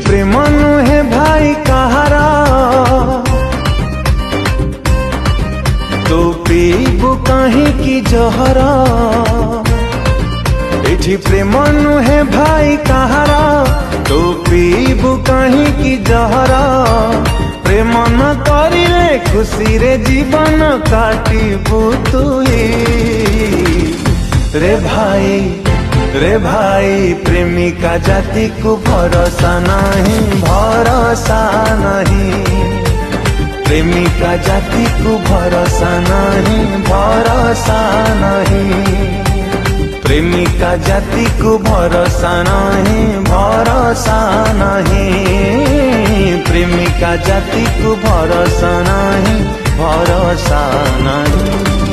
प्रेम नुहे भाई कहारा, तू पीबू कहीं की जहरा। एठी प्रेम नुहे भाई कहारा, तू पीबू कहीं की जहरा। प्रेम न करिले खुशी रे जीवन काटिबू तुई। रे भाई प्रेमिका जाति को भरोसा नहीं, भरोसा नहीं। प्रेमिका जाति को भरोसा नहीं, भरोसा नहीं। प्रेमिका जाति को भरोसा नहीं, भरोसा नहीं। प्रेमिका जाति को भरोसा नहीं, भरोसा नहीं।